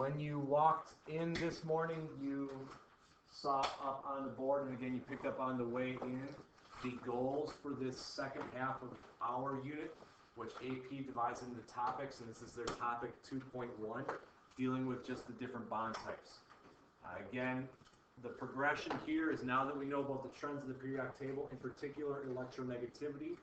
when you walked in this morning, you saw up on the board, and again, you picked up on the way in, the goals for this second half of our unit, which AP divides into topics, and this is their topic 2.1, dealing with just the different bond types. Again, the progression here is now that we know about the trends of the periodic table, in particular electronegativity,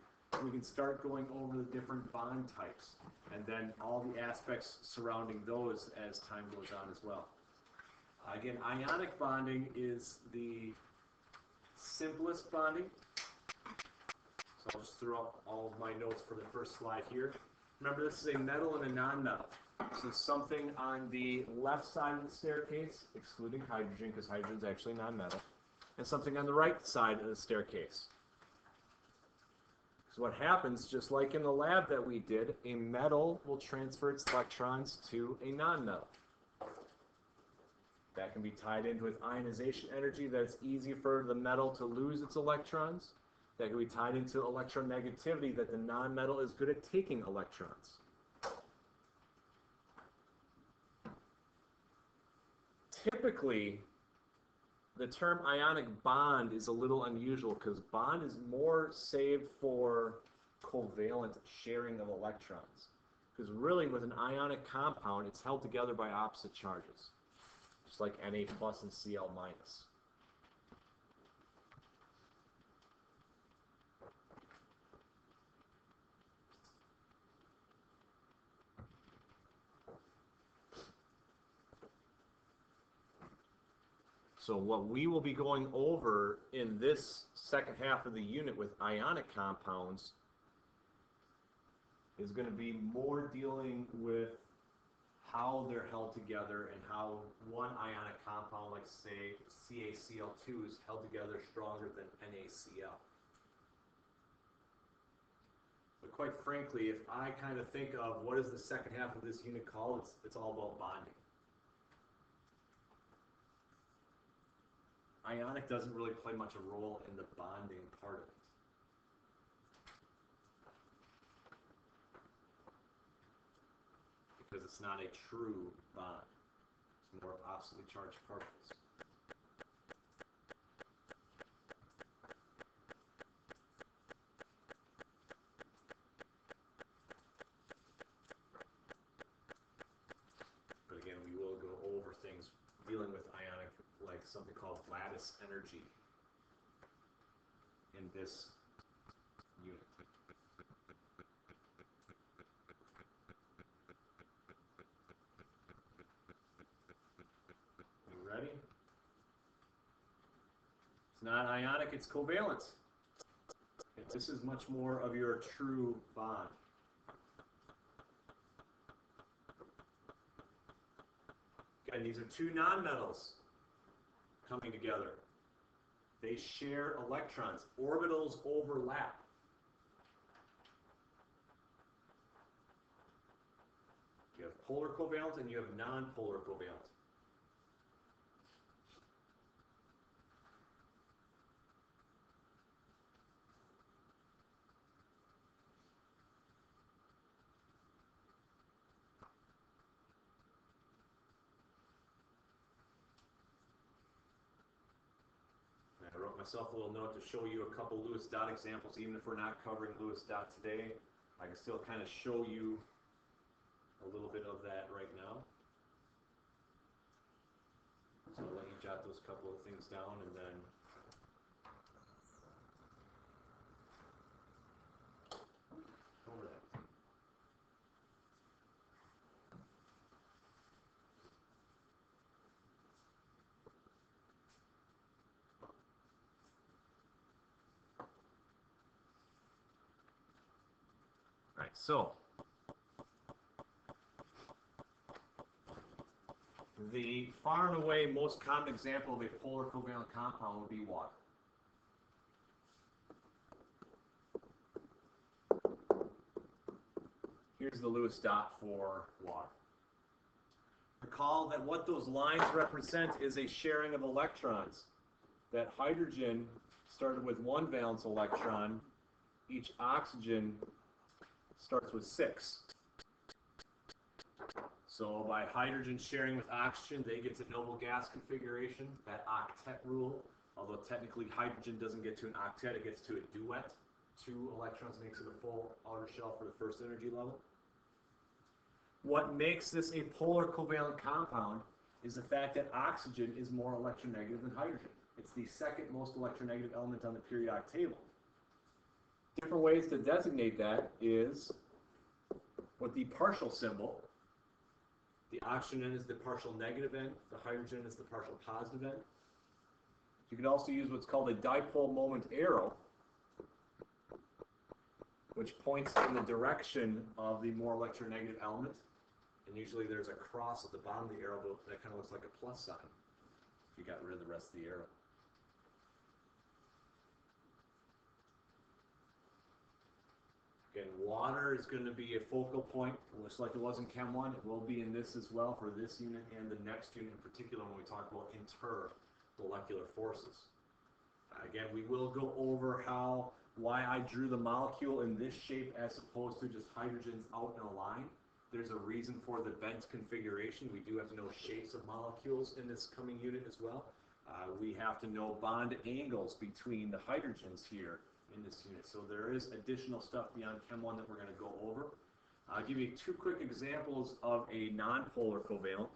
we can start going over the different bond types and then all the aspects surrounding those as time goes on as well. Again, ionic bonding is the simplest bonding. So I'll just throw up all of my notes for the first slide here. Remember, this is a metal and a non-metal. So something on the left side of the staircase, excluding hydrogen, because hydrogen is actually non-metal, and something on the right side of the staircase. So what happens, just like in the lab that we did, a metal will transfer its electrons to a non-metal. That can be tied in with ionization energy. That's easy for the metal to lose its electrons. That can be tied into electronegativity, that the non-metal is good at taking electrons. Typically, the term ionic bond is a little unusual because bond is more saved for covalent sharing of electrons. Because really, with an ionic compound, it's held together by opposite charges, just like Na plus and Cl minus. So what we will be going over in this second half of the unit with ionic compounds is going to be more dealing with how they're held together and how one ionic compound, like say CaCl2, is held together stronger than NaCl. But quite frankly, if I kind of think of what is the second half of this unit called, it's all about bonding. Ionic doesn't really play much a role in the bonding part of it. Because it's not a true bond. It's more of oppositely charged particles. But again, we will go over things dealing with ionic, like something called lattice energy in this unit. You ready? It's not ionic, it's covalent. This is much more of your true bond. Again, these are two nonmetals coming together. They share electrons. Orbitals overlap. You have polar covalent and you have non-polar covalent. I wrote myself a little note to show you a couple Lewis dot examples. Even if we're not covering Lewis dot today, I can still kind of show you a little bit of that right now. So I'll let you jot those couple of things down and then over that. All right, so the far and away most common example of a polar covalent compound would be water. Here's the Lewis dot for water. Recall that what those lines represent is a sharing of electrons. That hydrogen started with 1 valence electron. Each oxygen starts with 6. So by hydrogen sharing with oxygen, they get to noble gas configuration, that octet rule. Although technically hydrogen doesn't get to an octet, it gets to a duet. 2 electrons makes it a full outer shell for the first energy level. What makes this a polar covalent compound is the fact that oxygen is more electronegative than hydrogen. It's the second most electronegative element on the periodic table. Different ways to designate that is with the partial symbol. The oxygen end is the partial negative end, the hydrogen is the partial positive end. You can also use what's called a dipole moment arrow, which points in the direction of the more electronegative element. And usually there's a cross at the bottom of the arrow that kind of looks like a plus sign if you got rid of the rest of the arrow. Again, water is going to be a focal point, just like it was in Chem 1. It will be in this as well for this unit and the next unit in particular when we talk about intermolecular forces. Again, we will go over why I drew the molecule in this shape as opposed to just hydrogens out in a line. There's a reason for the bent configuration. We do have to know shapes of molecules in this coming unit as well. We have to know bond angles between the hydrogens here in this unit. So there is additional stuff beyond Chem 1 that we're going to go over. I'll give you 2 quick examples of a nonpolar covalent.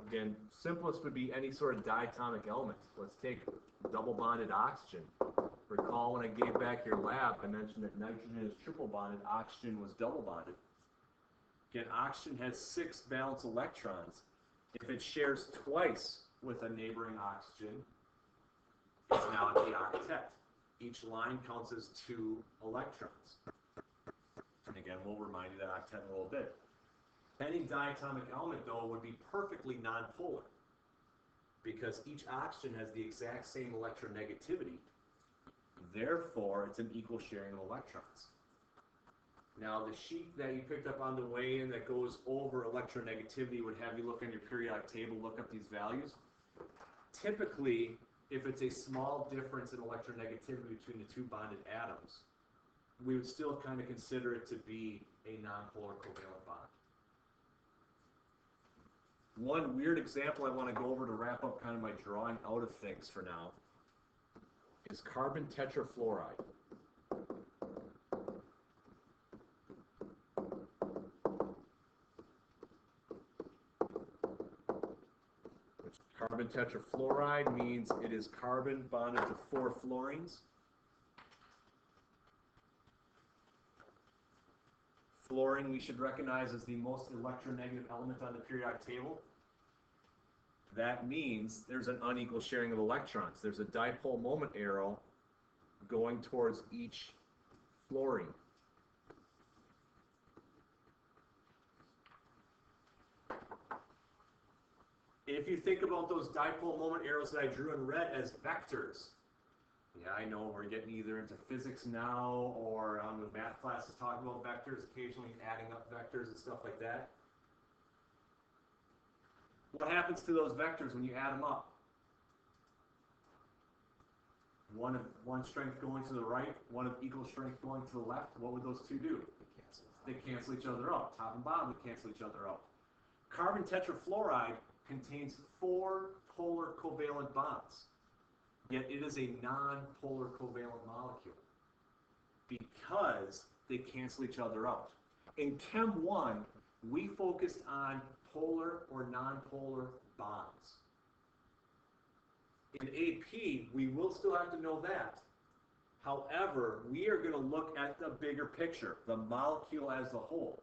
Again, simplest would be any sort of diatomic element. Let's take double bonded oxygen. Recall when I gave back your lab, I mentioned that nitrogen is triple bonded, oxygen was double bonded. Again, oxygen has 6 valence electrons. If it shares twice with a neighboring oxygen, it's now at the octet. Each line counts as 2 electrons. And again, we'll remind you that octet in a little bit. Any diatomic element, though, would be perfectly nonpolar because each oxygen has the exact same electronegativity. Therefore, it's an equal sharing of electrons. Now, the sheet that you picked up on the way in that goes over electronegativity would have you look on your periodic table, look up these values. Typically, if it's a small difference in electronegativity between the 2 bonded atoms, we would still kind of consider it to be a nonpolar covalent bond. One weird example I want to go over to wrap up kind of my drawing out of things for now is carbon tetrafluoride. Carbon tetrafluoride means it is carbon bonded to 4 fluorines. Fluorine we should recognize as the most electronegative element on the periodic table. That means there's an unequal sharing of electrons. There's a dipole moment arrow going towards each fluorine. If you think about those dipole moment arrows that I drew in red as vectors, yeah, I know we're getting either into physics now or with math classes talking about vectors, occasionally adding up vectors and stuff like that. What happens to those vectors when you add them up? One strength going to the right, one of equal strength going to the left. What would those 2 do? They cancel each other out. Top and bottom would cancel each other out. Carbon tetrafluoride contains 4 polar covalent bonds, yet it is a non-polar covalent molecule because they cancel each other out. In Chem 1, we focused on polar or non-polar bonds. In AP, we will still have to know that. However, we are going to look at the bigger picture, the molecule as a whole.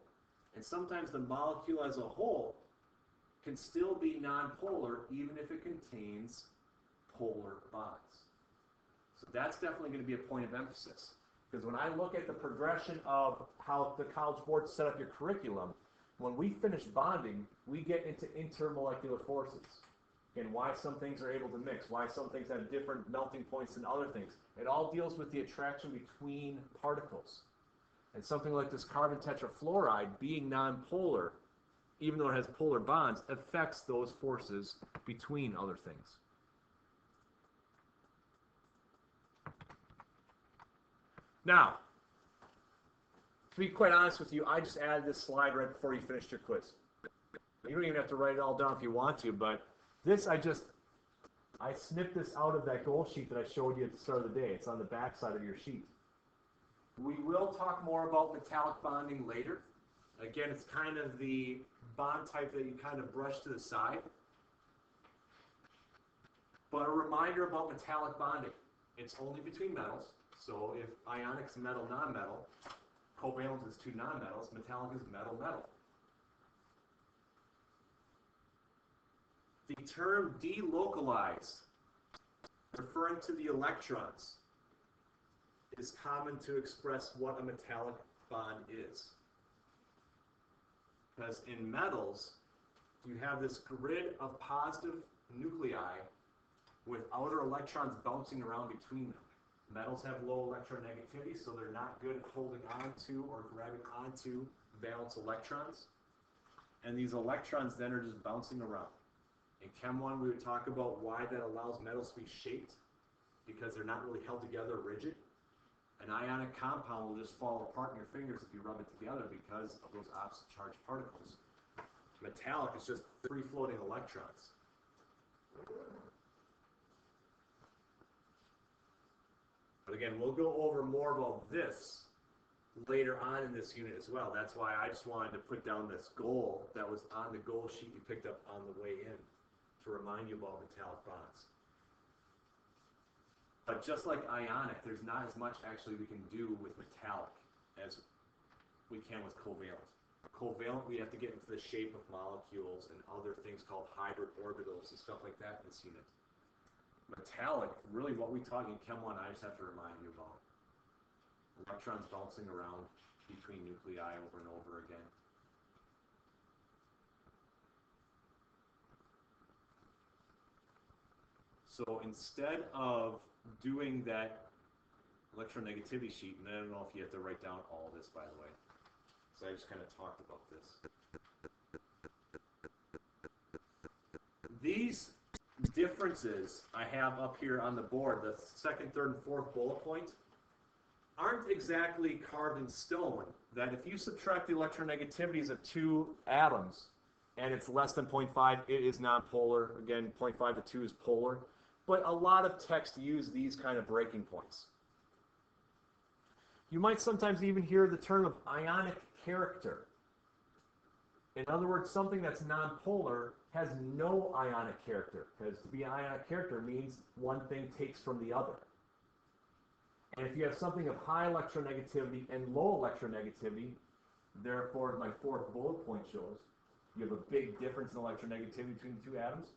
And sometimes the molecule as a whole can still be nonpolar even if it contains polar bonds. So that's definitely going to be a point of emphasis. Because when I look at the progression of how the College Board set up your curriculum, when we finish bonding, we get into intermolecular forces. And why some things are able to mix, why some things have different melting points than other things. It all deals with the attraction between particles. And something like this carbon tetrafluoride being nonpolar, even though it has polar bonds, affects those forces between other things. Now, to be quite honest with you, I just added this slide right before you finished your quiz. You don't even have to write it all down if you want to, but this I snipped this out of that goal sheet that I showed you at the start of the day. It's on the back side of your sheet. We will talk more about metallic bonding later. Again, it's kind of the bond type that you kind of brush to the side. But a reminder about metallic bonding. It's only between metals. So if ionic's metal, non-metal, covalent is two non-metals, metallic is metal-metal. The term delocalized, referring to the electrons, is common to express what a metallic bond is. Because in metals, you have this grid of positive nuclei with outer electrons bouncing around between them. Metals have low electronegativity, so they're not good at holding onto or grabbing onto valence electrons. And these electrons then are just bouncing around. In Chem 1, we would talk about why that allows metals to be shaped, because they're not really held together rigid. An ionic compound will just fall apart in your fingers if you rub it together because of those opposite charged particles. Metallic is just free-floating electrons. But again, we'll go over more about this later on in this unit as well. That's why I just wanted to put down this goal that was on the goal sheet you picked up on the way in to remind you about metallic bonds. But just like ionic, there's not as much actually we can do with metallic as we can with covalent. Covalent, we have to get into the shape of molecules and other things called hybrid orbitals and stuff like that in this unit. Metallic, really what we taught in Chem 1, I just have to remind you about. Electrons bouncing around between nuclei over and over again. So instead of doing that electronegativity sheet, and I don't know if you have to write down all this, by the way, so I just kind of talked about this. These differences I have up here on the board, the second, third, and fourth bullet point, aren't exactly carved in stone, that if you subtract the electronegativities of two atoms and it's less than 0.5, it is nonpolar. Again, 0.5 to 2 is polar. But a lot of texts use these kind of breaking points. You might sometimes even hear the term of ionic character. In other words, something that's nonpolar has no ionic character, because to be ionic character means one thing takes from the other. And if you have something of high electronegativity and low electronegativity, therefore my fourth bullet point shows, you have a big difference in electronegativity between the two atoms,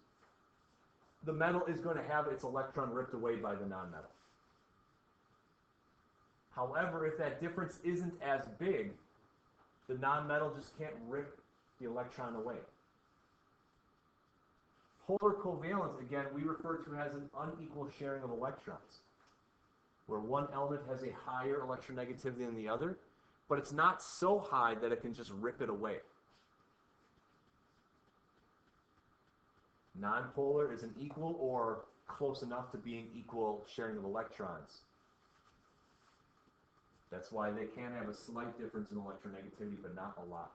the metal is going to have its electron ripped away by the nonmetal. However, if that difference isn't as big, the nonmetal just can't rip the electron away. Polar covalence, again, we refer to as an unequal sharing of electrons, where one element has a higher electronegativity than the other, but it's not so high that it can just rip it away. Nonpolar is an equal or close enough to being equal sharing of electrons. That's why they can have a slight difference in electronegativity, but not a lot.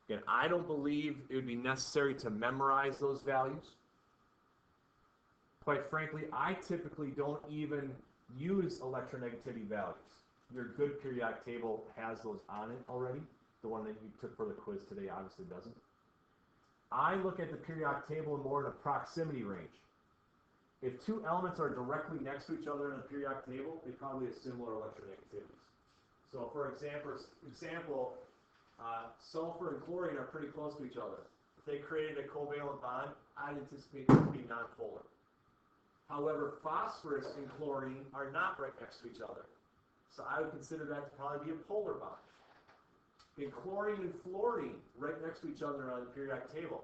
Again, I don't believe it would be necessary to memorize those values. Quite frankly, I typically don't even use electronegativity values. Your good periodic table has those on it already. The one that you took for the quiz today obviously doesn't. I look at the periodic table more in a proximity range. If two elements are directly next to each other in a periodic table, they probably have similar electronegativities. So for example, sulfur and chlorine are pretty close to each other. If they created a covalent bond, I'd anticipate them to be nonpolar. However, phosphorus and chlorine are not right next to each other. So I would consider that to probably be a polar bond. In chlorine and fluorine, right next to each other on the periodic table,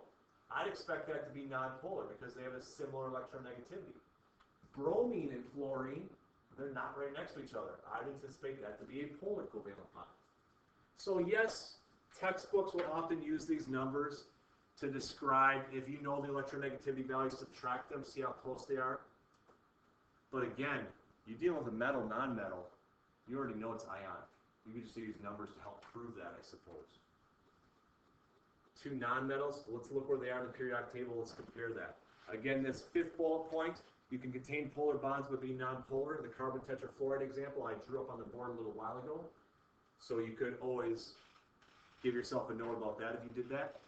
I'd expect that to be nonpolar because they have a similar electronegativity. Bromine and fluorine, they're not right next to each other. I'd anticipate that to be a polar covalent bond. So yes, textbooks will often use these numbers to describe, if you know the electronegativity values, subtract them, see how close they are. But again, you deal with a metal, non-metal. You already know it's ionic. You can just use numbers to help prove that, I suppose. Two nonmetals, let's look where they are in the periodic table, let's compare that. Again, this fifth bullet point, you can contain polar bonds but be nonpolar. The carbon tetrafluoride example I drew up on the board a little while ago. So you could always give yourself a note about that if you did that.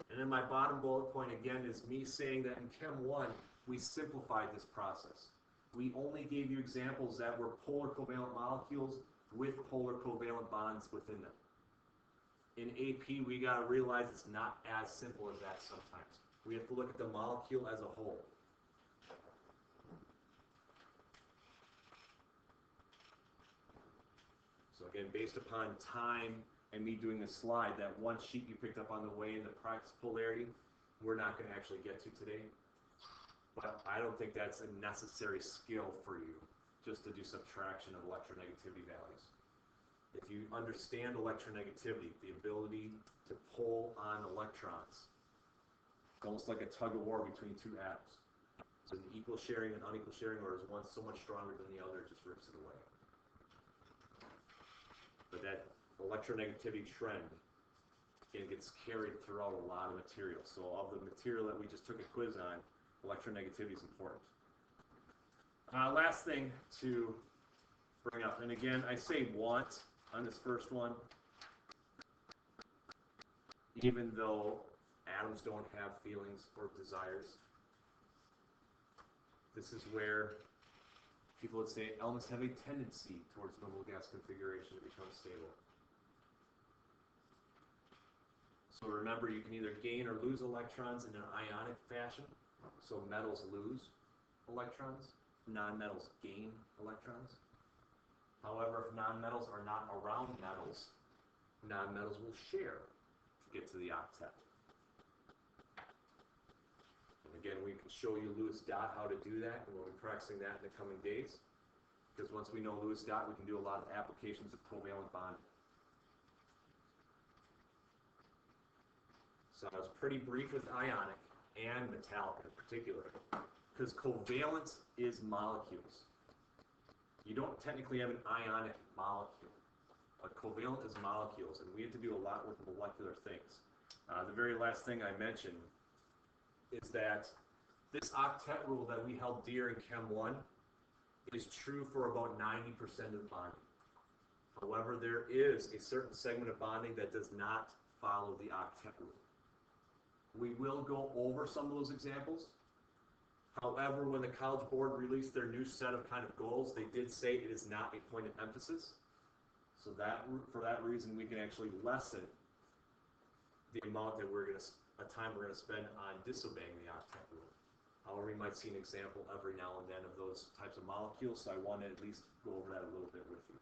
And then my bottom bullet point again is me saying that in Chem 1, we simplified this process. We only gave you examples that were polar covalent molecules with polar covalent bonds within them. In AP, we got to realize it's not as simple as that sometimes. We have to look at the molecule as a whole. So again, based upon time and me doing this slide, that one sheet you picked up on the way in the practice polarity, we're not going to actually get to today. But I don't think that's a necessary skill for you, just to do subtraction of electronegativity values. If you understand electronegativity, the ability to pull on electrons, it's almost like a tug of war between two atoms. So an equal sharing and unequal sharing, or is one so much stronger than the other, it just rips it away. But that electronegativity trend, again, gets carried throughout a lot of material. So of the material that we just took a quiz on, electronegativity is important. Last thing to bring up, and again, I say want on this first one, even though atoms don't have feelings or desires. This is where people would say elements have a tendency towards noble gas configuration to become stable. So remember, you can either gain or lose electrons in an ionic fashion. So metals lose electrons, nonmetals gain electrons. However, if nonmetals are not around metals, nonmetals will share to get to the octet. And again, we can show you Lewis dot how to do that, and we'll be practicing that in the coming days. Because once we know Lewis dot, we can do a lot of applications of covalent bonding. So I was pretty brief with ionic and metallic in particular, because covalent is molecules. You don't technically have an ionic molecule, but covalent is molecules, and we have to do a lot with molecular things. The very last thing I mentioned is that this octet rule that we held dear in Chem 1 is true for about 90% of bonding. However, there is a certain segment of bonding that does not follow the octet rule. We will go over some of those examples. However, when the College Board released their new set of kind of goals, they did say it is not a point of emphasis. So that, for that reason, we can actually lessen the amount that we're going to, time we're going to spend on disobeying the octet rule. However, you might see an example every now and then of those types of molecules, so I want to at least go over that a little bit with you.